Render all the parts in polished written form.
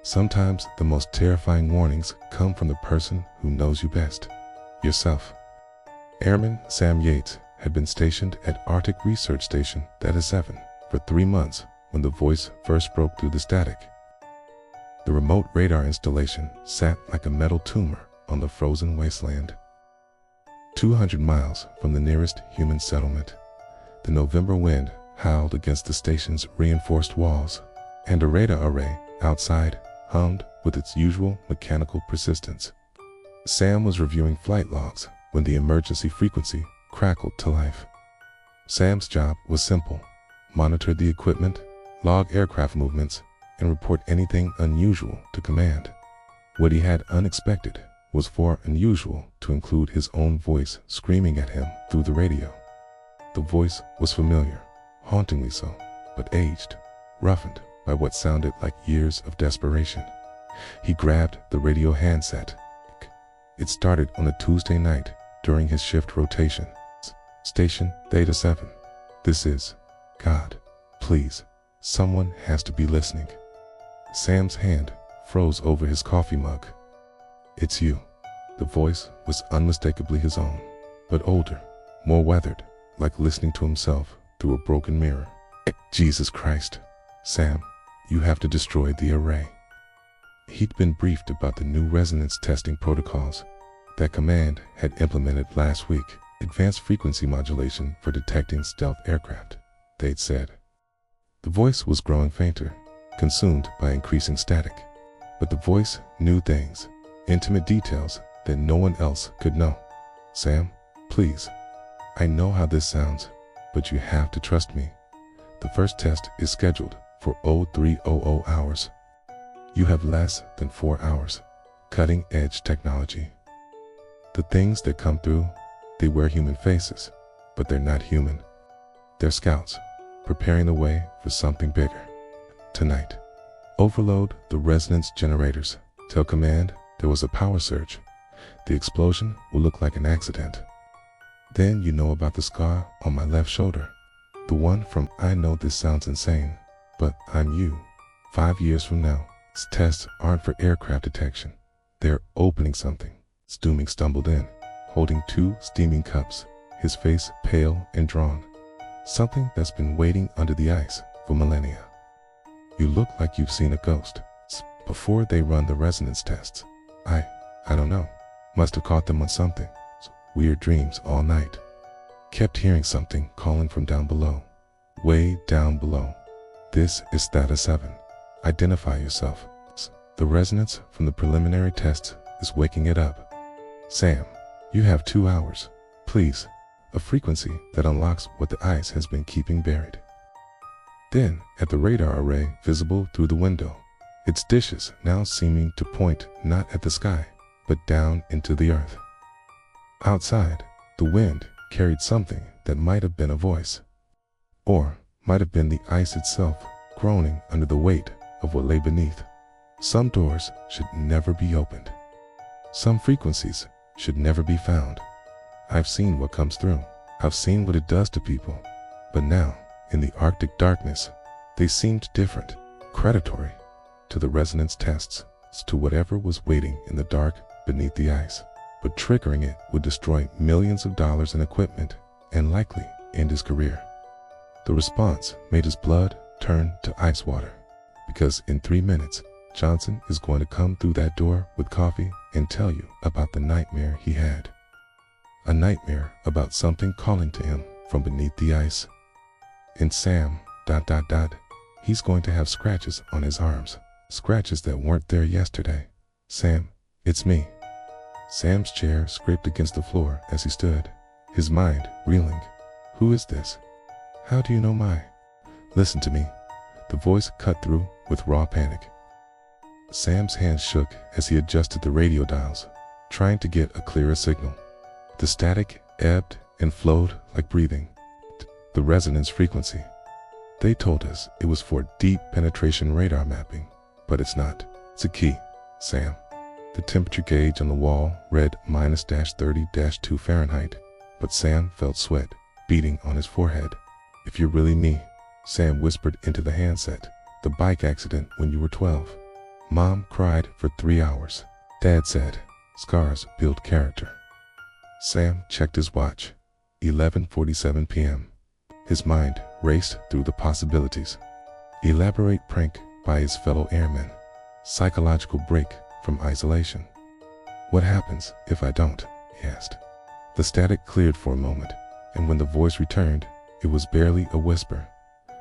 Sometimes the most terrifying warnings come from the person who knows you best, yourself. Airman Sam Yates had been stationed at Arctic Research Station Theta 7 for 3 months when the voice first broke through the static. The remote radar installation sat like a metal tumor on the frozen wasteland. 200 miles from the nearest human settlement, the November wind howled against the station's reinforced walls, and a radar array outside hummed with its usual mechanical persistence. Sam was reviewing flight logs when the emergency frequency crackled to life. Sam's job was simple: monitor the equipment, log aircraft movements, and report anything unusual to command. What he had unexpected was for unusual to include his own voice screaming at him through the radio. The voice was familiar, hauntingly so, but aged, roughened by what sounded like years of desperation. He grabbed the radio handset. It started on a Tuesday night during his shift rotation. Station Theta 7. This is God. Please, someone has to be listening. Sam's hand froze over his coffee mug. It's you. The voice was unmistakably his own, but older, more weathered, like listening to himself through a broken mirror. Jesus Christ, Sam, you have to destroy the array. He'd been briefed about the new resonance testing protocols that Command had implemented last week. Advanced frequency modulation for detecting stealth aircraft, they'd said. The voice was growing fainter, consumed by increasing static. But the voice knew things, intimate details that no one else could know. Sam, please. I know how this sounds, but you have to trust me. The first test is scheduled for 0300 hours. You have less than 4 hours. Cutting-edge technology. The things that come through, they wear human faces, but they're not human. They're scouts, preparing the way for something bigger. Tonight, overload the resonance generators. Tell Command there was a power surge. The explosion will look like an accident. Then you know about the scar on my left shoulder. The one from I know this sounds insane, but I'm you. 5 years from now, these tests aren't for aircraft detection. They're opening something. Stooming stumbled in, holding 2 steaming cups, his face pale and drawn. Something that's been waiting under the ice for millennia. You look like you've seen a ghost. Before they run the resonance tests, I don't know. Must have caught them on something. Weird dreams all night. Kept hearing something calling from down below. Way down below. This is Theta 7. Identify yourself. The resonance from the preliminary tests is waking it up. Sam, you have 2 hours. Please. A frequency that unlocks what the ice has been keeping buried. Then, at the radar array visible through the window, its dishes now seeming to point not at the sky, but down into the earth. Outside, the wind carried something that might have been a voice, or might have been the ice itself groaning under the weight of what lay beneath. Some doors should never be opened. Some frequencies should never be found. I've seen what comes through. I've seen what it does to people. But now, in the Arctic darkness, they seemed different, predatory to the resonance tests, to whatever was waiting in the dark beneath the ice. But triggering it would destroy millions of dollars in equipment and likely end his career. The response made his blood turn to ice water, because in 3 minutes, Johnson is going to come through that door with coffee and tell you about the nightmare he had. A nightmare about something calling to him from beneath the ice. And Sam, he's going to have scratches on his arms. Scratches that weren't there yesterday. Sam, it's me. Sam's chair scraped against the floor as he stood, his mind reeling. Who is this? How do you know my? Listen to me. The voice cut through with raw panic. Sam's hands shook as he adjusted the radio dials, trying to get a clearer signal. The static ebbed and flowed like breathing. The resonance frequency. They told us it was for deep penetration radar mapping, but it's not. It's a key, Sam. The temperature gauge on the wall read -30-2 Fahrenheit, but Sam felt sweat beating on his forehead. If you're really me, Sam whispered into the handset, the bike accident when you were 12. Mom cried for 3 hours. Dad said, scars build character. Sam checked his watch. 11:47 p.m. His mind raced through the possibilities. Elaborate prank by his fellow airmen. Psychological break from isolation. What happens if I don't? He asked. The static cleared for a moment, and when the voice returned, it was barely a whisper.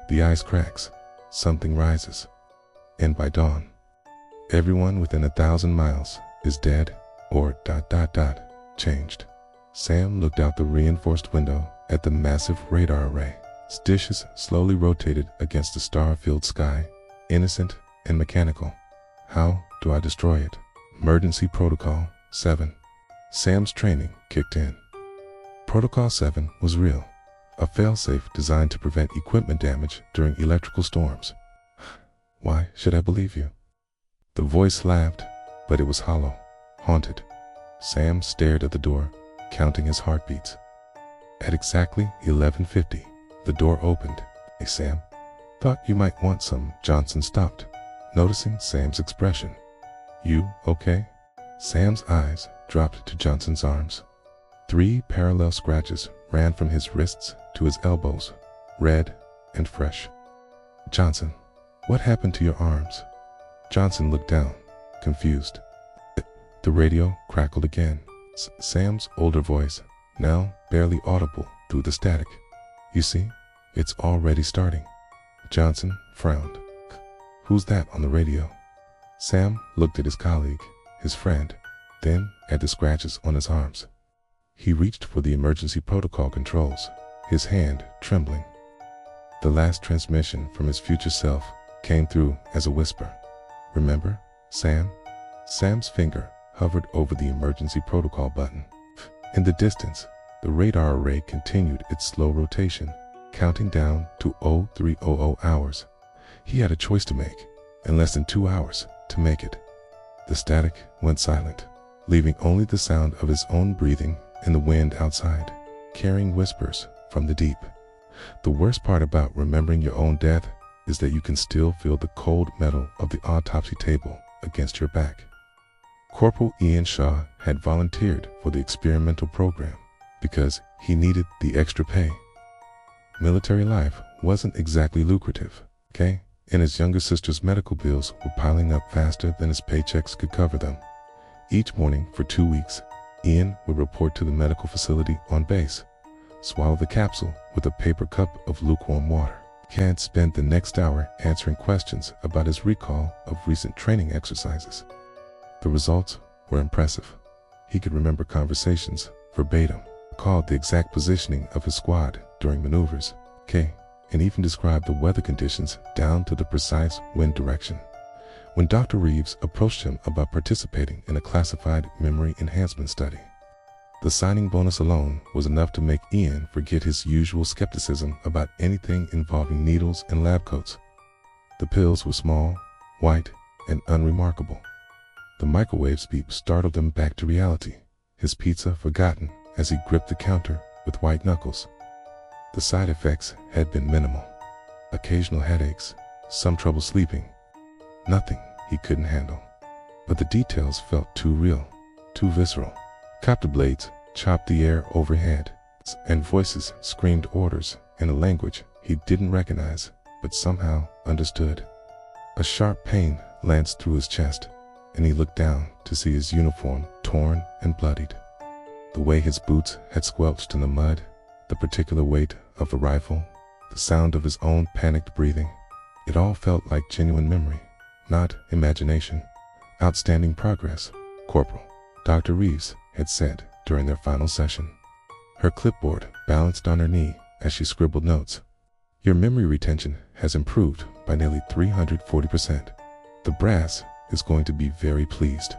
The ice cracks. Something rises. And by dawn, everyone within 1,000 miles is dead or ... changed. Sam looked out the reinforced window at the massive radar array. Dishes slowly rotated against the star-filled sky, innocent and mechanical. How do I destroy it? Emergency Protocol 7. Sam's training kicked in. Protocol 7 was real, a failsafe designed to prevent equipment damage during electrical storms. Why should I believe you? The voice laughed, but it was hollow, haunted. Sam stared at the door, counting his heartbeats. At exactly 11:50, the door opened. Hey Sam, thought you might want some. Johnson stopped, noticing Sam's expression. You okay? Sam's eyes dropped to Johnson's arms. 3 parallel scratches ran from his wrists to his elbows, red and fresh. Johnson, what happened to your arms? Johnson looked down, confused. The radio crackled again. Sam's older voice, now barely audible through the static. You see, it's already starting. Johnson frowned. Who's that on the radio? Sam looked at his colleague, his friend, then at the scratches on his arms. He reached for the emergency protocol controls, his hand trembling. The last transmission from his future self came through as a whisper. Remember, Sam? Sam's finger hovered over the emergency protocol button. In the distance, the radar array continued its slow rotation, counting down to 0300 hours. He had a choice to make, and less than 2 hours to make it. The static went silent, leaving only the sound of his own breathing and the wind outside, carrying whispers from the deep. The worst part about remembering your own death is that you can still feel the cold metal of the autopsy table against your back. Corporal Ian Shaw had volunteered for the experimental program because he needed the extra pay. Military life wasn't exactly lucrative, okay? And his younger sister's medical bills were piling up faster than his paychecks could cover them. Each morning for 2 weeks, Ian would report to the medical facility on base, swallow the capsule with a paper cup of lukewarm water. Ken spent the next hour answering questions about his recall of recent training exercises. The results were impressive. He could remember conversations verbatim, recalled the exact positioning of his squad during maneuvers, and even described the weather conditions down to the precise wind direction. When Dr. Reeves approached him about participating in a classified memory enhancement study, the signing bonus alone was enough to make Ian forget his usual skepticism about anything involving needles and lab coats. The pills were small, white, and unremarkable. The microwave's beep startled him back to reality, his pizza forgotten as he gripped the counter with white knuckles. The side effects had been minimal. Occasional headaches, some trouble sleeping. Nothing he couldn't handle. But the details felt too real, too visceral. Copter blades chopped the air overhead, and voices screamed orders in a language he didn't recognize but somehow understood. A sharp pain lanced through his chest, and he looked down to see his uniform torn and bloodied. The way his boots had squelched in the mud, the particular weight of the rifle, the sound of his own panicked breathing, it all felt like genuine memory, not imagination. Outstanding progress, Corporal, Dr. Reeves had said during their final session. Her clipboard balanced on her knee as she scribbled notes. Your memory retention has improved by nearly 340%. The brass is going to be very pleased.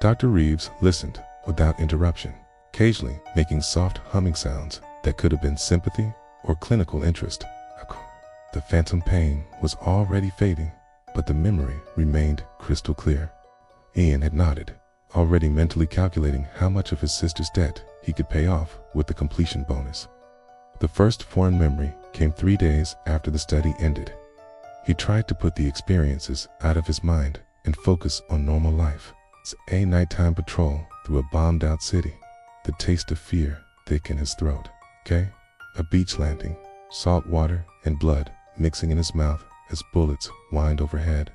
Dr. Reeves listened without interruption, occasionally making soft humming sounds that could have been sympathy or clinical interest. The phantom pain was already fading, but the memory remained crystal clear. Ian had nodded, already mentally calculating how much of his sister's debt he could pay off with the completion bonus. The first foreign memory came 3 days after the study ended. He tried to put the experiences out of his mind and focus on normal life. It's a nighttime patrol through a bombed-out city. The taste of fear thick in his throat. Okay? A beach landing, salt water and blood mixing in his mouth as bullets whined overhead.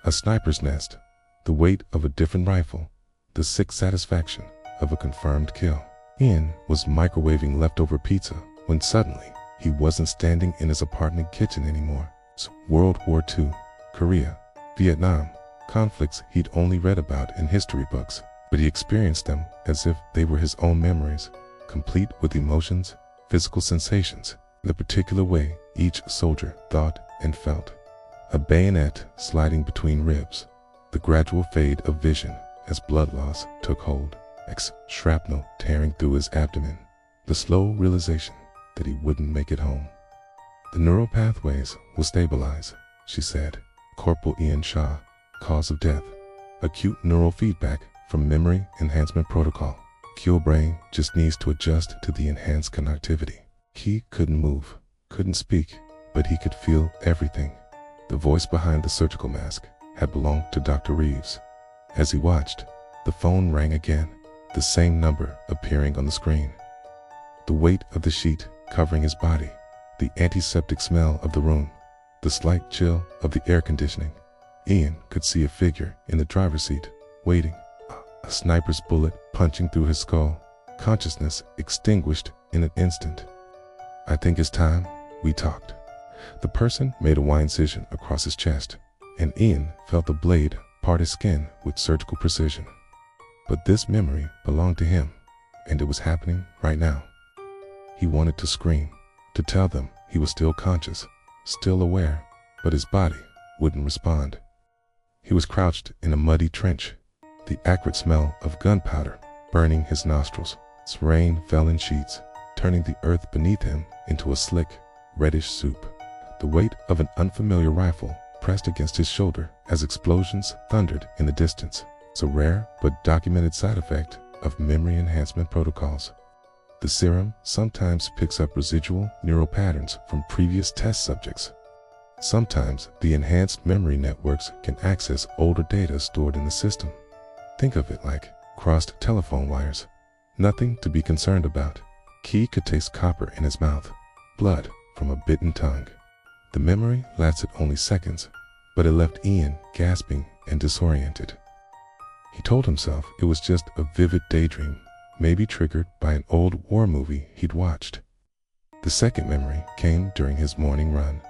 A sniper's nest, the weight of a different rifle, the sick satisfaction of a confirmed kill. Ian was microwaving leftover pizza when suddenly he wasn't standing in his apartment kitchen anymore. It's World War II, Korea, Vietnam, conflicts he'd only read about in history books, but he experienced them as if they were his own memories, complete with emotions, physical sensations, the particular way each soldier thought and felt. A bayonet sliding between ribs, the gradual fade of vision as blood loss took hold, shrapnel tearing through his abdomen, the slow realization that he wouldn't make it home. The neural pathways will stabilize, she said. Corporal Ian Shaw, cause of death, acute neural feedback from memory enhancement protocol. Kill brain just needs to adjust to the enhanced connectivity. He couldn't move, couldn't speak, but he could feel everything. The voice behind the surgical mask had belonged to Dr. Reeves. As he watched, the phone rang again, the same number appearing on the screen. The weight of the sheet covering his body, the antiseptic smell of the room, the slight chill of the air conditioning. Ian could see a figure in the driver's seat, waiting, a sniper's bullet punching through his skull, consciousness extinguished in an instant. I think it's time we talked. The person made a wide incision across his chest, and Ian felt the blade part his skin with surgical precision. But this memory belonged to him, and it was happening right now. He wanted to scream, to tell them he was still conscious, still aware, but his body wouldn't respond. He was crouched in a muddy trench, the acrid smell of gunpowder burning his nostrils. Its rain fell in sheets, turning the earth beneath him into a slick, reddish soup. The weight of an unfamiliar rifle pressed against his shoulder as explosions thundered in the distance. It's a rare but documented side effect of memory enhancement protocols. The serum sometimes picks up residual neural patterns from previous test subjects. Sometimes the enhanced memory networks can access older data stored in the system. Think of it like crossed telephone wires. Nothing to be concerned about. He could taste copper in his mouth, blood from a bitten tongue. The memory lasted only seconds, but it left Ian gasping and disoriented. He told himself it was just a vivid daydream, maybe triggered by an old war movie he'd watched. The second memory came during his morning run.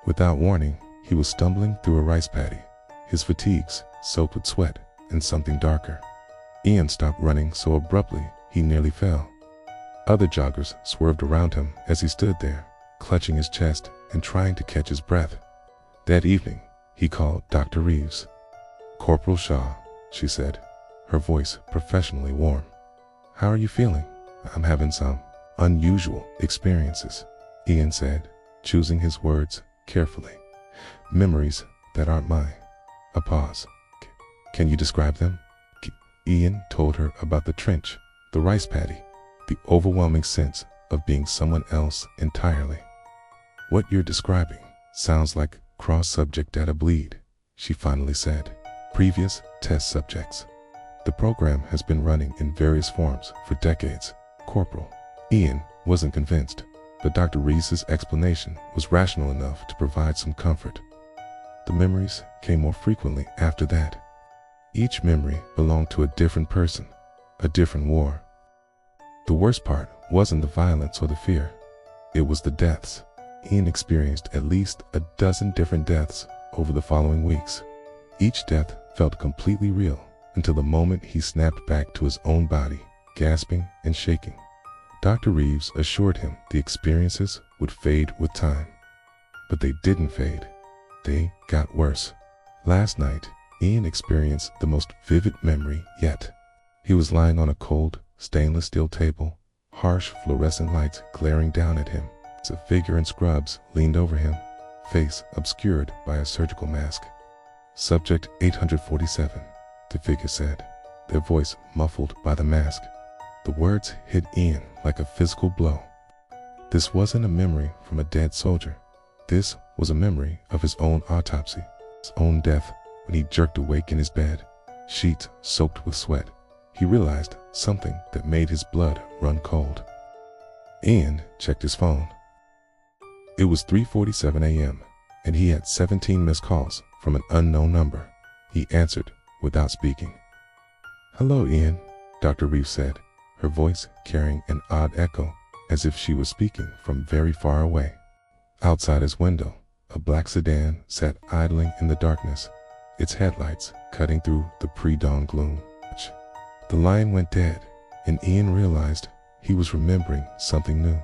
Without warning, he was stumbling through a rice paddy, his fatigues soaked with sweat and something darker. Ian stopped running so abruptly he nearly fell. Other joggers swerved around him as he stood there, clutching his chest and trying to catch his breath. That evening, he called Dr. Reeves. "Corporal Shaw," she said, her voice professionally warm. "How are you feeling?" "I'm having some unusual experiences," Ian said, choosing his words carefully. "Memories that aren't mine." A pause. "Can you describe them?" Ian told her about the trench, the rice paddy, the overwhelming sense of being someone else entirely. "What you're describing sounds like cross-subject data bleed," she finally said. "Previous test subjects. The program has been running in various forms for decades, Corporal." Ian wasn't convinced, but Dr. Reeves' explanation was rational enough to provide some comfort. The memories came more frequently after that. Each memory belonged to a different person, a different war. The worst part wasn't the violence or the fear. It was the deaths. Ian experienced at least a dozen different deaths over the following weeks. Each death felt completely real until the moment he snapped back to his own body, gasping and shaking. Dr. Reeves assured him the experiences would fade with time. But they didn't fade. They got worse. Last night, Ian experienced the most vivid memory yet. He was lying on a cold, stainless steel table, harsh fluorescent lights glaring down at him. A figure in scrubs leaned over him, face obscured by a surgical mask. "Subject 847, the figure said, their voice muffled by the mask. The words hit Ian like a physical blow. This wasn't a memory from a dead soldier. This was a memory of his own autopsy, his own death, when he jerked awake in his bed, sheets soaked with sweat. He realized something that made his blood run cold. Ian checked his phone. It was 3:47 a.m., and he had 17 missed calls from an unknown number. He answered without speaking. "Hello, Ian," Dr. Reeves said, her voice carrying an odd echo, as if she was speaking from very far away. Outside his window, a black sedan sat idling in the darkness, its headlights cutting through the pre-dawn gloom. The line went dead, and Ian realized he was remembering something new.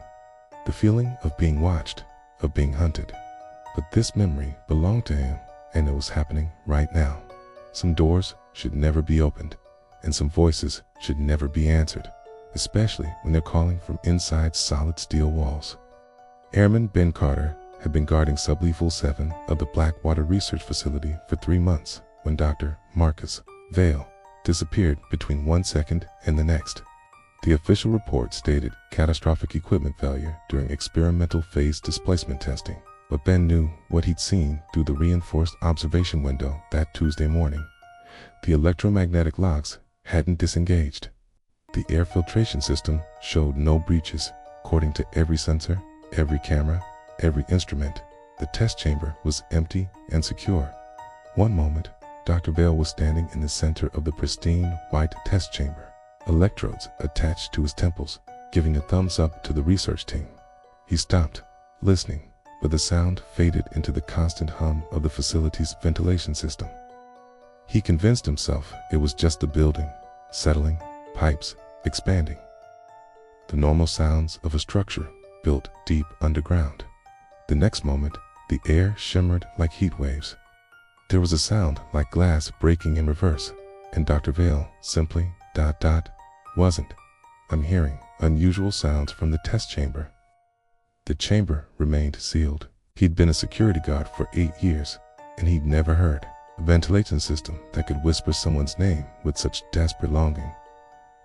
The feeling of being watched, of being hunted. But this memory belonged to him, and it was happening right now. Some doors should never be opened, and some voices should never be answered, especially when they're calling from inside solid steel walls. Airman Ben Carter had been guarding Sublethal 7 of the Blackwater Research Facility for 3 months when Dr. Marcus Vale disappeared between 1 second and the next. The official report stated catastrophic equipment failure during experimental phase displacement testing, but Ben knew what he'd seen through the reinforced observation window that Tuesday morning. The electromagnetic locks hadn't disengaged. The air filtration system showed no breaches. According to every sensor, every camera, every instrument, the test chamber was empty and secure. One moment, Dr. Vale was standing in the center of the pristine white test chamber, electrodes attached to his temples, giving a thumbs up to the research team. He stopped, listening, but the sound faded into the constant hum of the facility's ventilation system. He convinced himself it was just the building, settling, pipes, expanding. The normal sounds of a structure built deep underground. The next moment, the air shimmered like heat waves. There was a sound like glass breaking in reverse, and Dr. Vale simply, wasn't. "I'm hearing unusual sounds from the test chamber." The chamber remained sealed. He'd been a security guard for 8 years, and he'd never heard a ventilation system that could whisper someone's name with such desperate longing.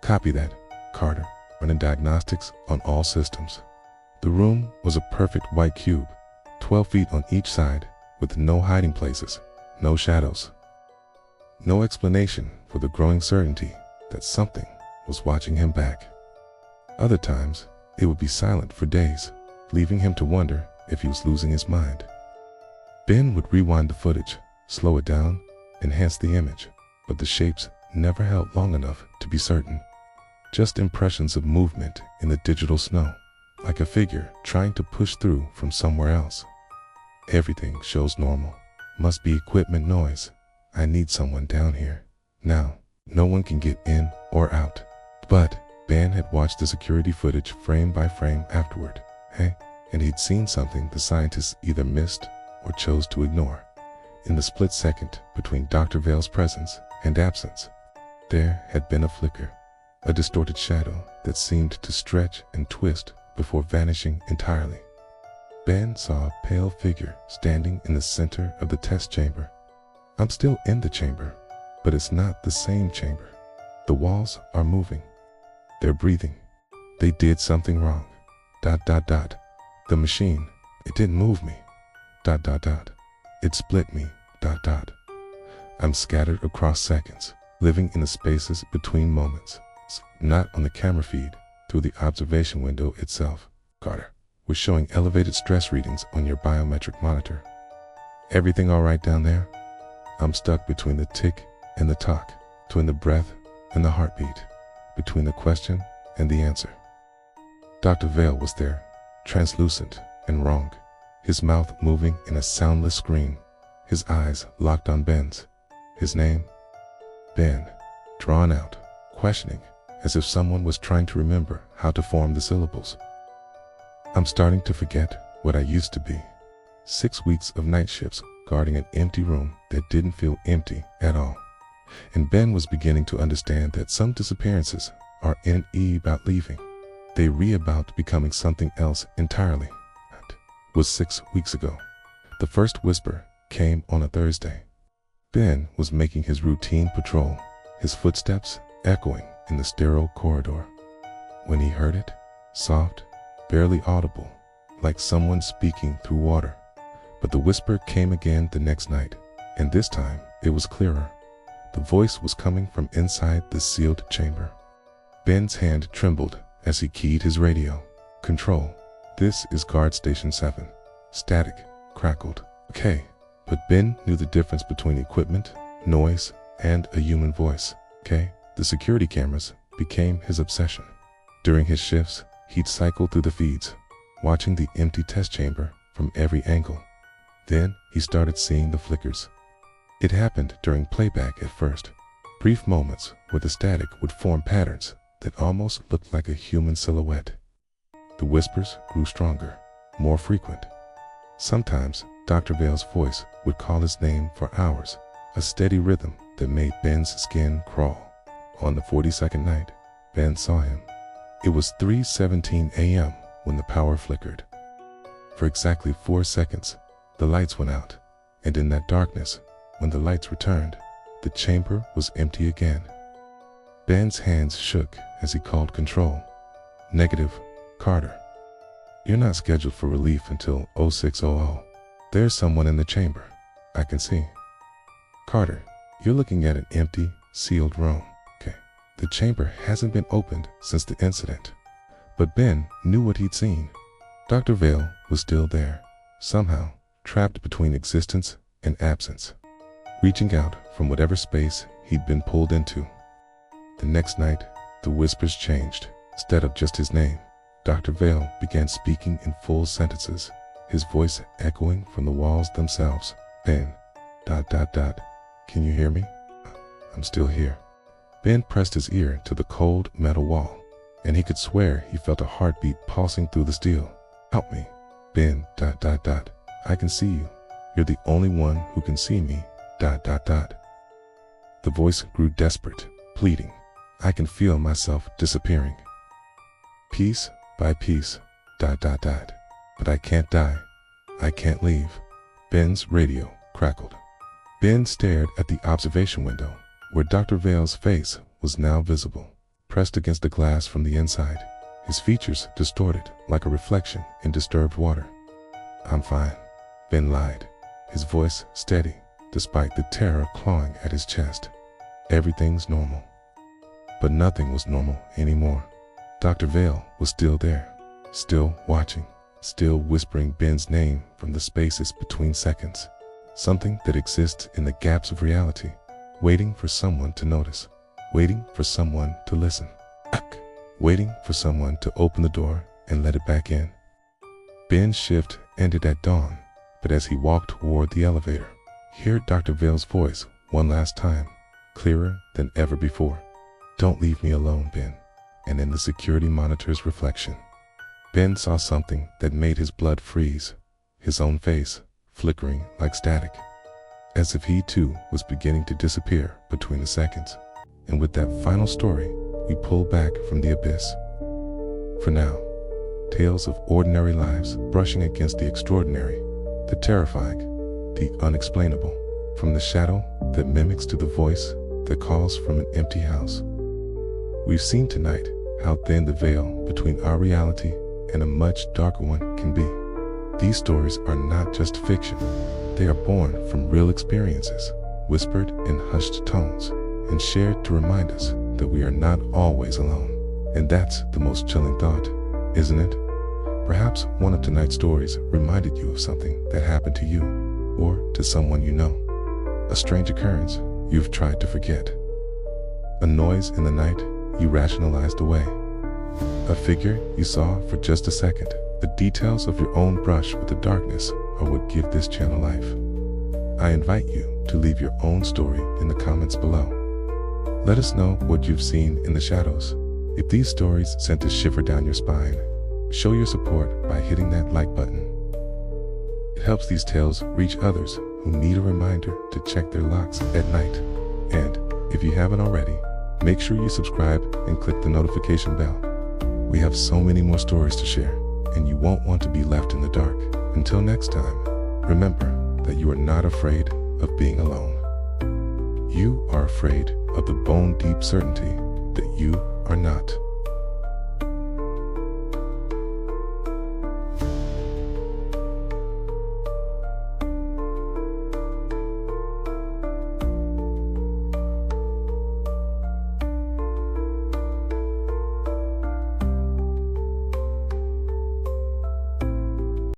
"Copy that, Carter, running diagnostics on all systems." The room was a perfect white cube, 12 feet on each side, with no hiding places, no shadows. No explanation for the growing certainty that something was watching him back. Other times, it would be silent for days, leaving him to wonder if he was losing his mind. Ben would rewind the footage, slow it down, enhance the image, but the shapes never held long enough to be certain. Just impressions of movement in the digital snow, like a figure trying to push through from somewhere else. "Everything shows normal. Must be equipment noise. I need someone down here. Now, no one can get in or out." But Ben had watched the security footage frame by frame afterward, and he'd seen something the scientists either missed or chose to ignore. In the split second between Dr. Vale's presence and absence, there had been a flicker, a distorted shadow that seemed to stretch and twist before vanishing entirely. Ben saw a pale figure standing in the center of the test chamber. "I'm still in the chamber, but it's not the same chamber. The walls are moving. They're breathing. They did something wrong. The machine, it didn't move me. It split me. I'm scattered across seconds, living in the spaces between moments, not on the camera feed, through the observation window itself. Carter, we're showing elevated stress readings on your biometric monitor. Everything all right down there?" I'm stuck between the tick and the talk, between the breath and the heartbeat, between the question and the answer. Dr. Vale was there, translucent and wrong, his mouth moving in a soundless scream, his eyes locked on Ben's. His name? Ben, drawn out, questioning, as if someone was trying to remember how to form the syllables. "I'm starting to forget what I used to be. 6 weeks of night shifts guarding an empty room that didn't feel empty at all." And Ben was beginning to understand that some disappearances are in about leaving. They about becoming something else entirely. It was 6 weeks ago. The first whisper came on a Thursday. Ben was making his routine patrol, his footsteps echoing in the sterile corridor. When he heard it, soft, barely audible, like someone speaking through water. But the whisper came again the next night, and this time It was clearer. The voice was coming from inside the sealed chamber. Ben's hand trembled as he keyed his radio. "Control, this is guard station 7. Static crackled." "Okay." But Ben knew the difference between equipment, noise, and a human voice. "Okay." The security cameras became his obsession. During his shifts, he'd cycle through the feeds, watching the empty test chamber from every angle. Then he started seeing the flickers. It happened during playback at first, brief moments where the static would form patterns that almost looked like a human silhouette. The whispers grew stronger, more frequent. Sometimes Dr. Vale's voice would call his name for hours, a steady rhythm that made Ben's skin crawl. On the 42nd night, Ben saw him. It was 3:17 a.m. when the power flickered. For exactly 4 seconds, the lights went out, and in that darkness, when the lights returned, the chamber was empty again. Ben's hands shook as he called control. "Negative, Carter. You're not scheduled for relief until 0600. There's someone in the chamber. I can see." "Carter, you're looking at an empty, sealed room." "Okay." The chamber hasn't been opened since the incident. But Ben knew what he'd seen. Dr. Vale was still there, somehow trapped between existence and absence, reaching out from whatever space he'd been pulled into. The next night, the whispers changed. Instead of just his name, Dr. Vale began speaking in full sentences, his voice echoing from the walls themselves. "Ben, ... Can you hear me? I'm still here." Ben pressed his ear to the cold metal wall, and he could swear he felt a heartbeat pulsing through the steel. "Help me. Ben, ... I can see you. You're the only one who can see me, ... The voice grew desperate, pleading. "I can feel myself disappearing. Piece by piece, ... But I can't die. I can't leave." Ben's radio crackled. Ben stared at the observation window, where Dr. Vale's face was now visible, pressed against the glass from the inside, his features distorted like a reflection in disturbed water. "I'm fine," Ben lied, his voice steady despite the terror clawing at his chest. "Everything's normal." But nothing was normal anymore. Dr. Vale was still there, still watching, still whispering Ben's name from the spaces between seconds. Something that exists in the gaps of reality, waiting for someone to notice, waiting for someone to listen, waiting for someone to open the door and let it back in. Ben's shift ended at dawn, but as he walked toward the elevator, he heard Dr. Vale's voice one last time, clearer than ever before. "Don't leave me alone, Ben." And in the security monitor's reflection, Ben saw something that made his blood freeze, his own face flickering like static, as if he too was beginning to disappear between the seconds. And with that final story, we pull back from the abyss. For now, tales of ordinary lives brushing against the extraordinary, the terrifying, the unexplainable, from the shadow that mimics to the voice that calls from an empty house. We've seen tonight how thin the veil between our reality and a much darker one can be. These stories are not just fiction. They are born from real experiences, whispered in hushed tones, and shared to remind us that we are not always alone. And that's the most chilling thought, isn't it? Perhaps one of tonight's stories reminded you of something that happened to you, or to someone you know. A strange occurrence you've tried to forget. A noise in the night you rationalized away. A figure you saw for just a second. The details of your own brush with the darkness are what give this channel life. I invite you to leave your own story in the comments below. Let us know what you've seen in the shadows. If these stories sent a shiver down your spine, show your support by hitting that like button. It helps these tales reach others who need a reminder to check their locks at night. And if you haven't already, make sure you subscribe and click the notification bell. We have so many more stories to share, and you won't want to be left in the dark. Until next time, remember that you are not afraid of being alone. You are afraid of the bone-deep certainty that you are not.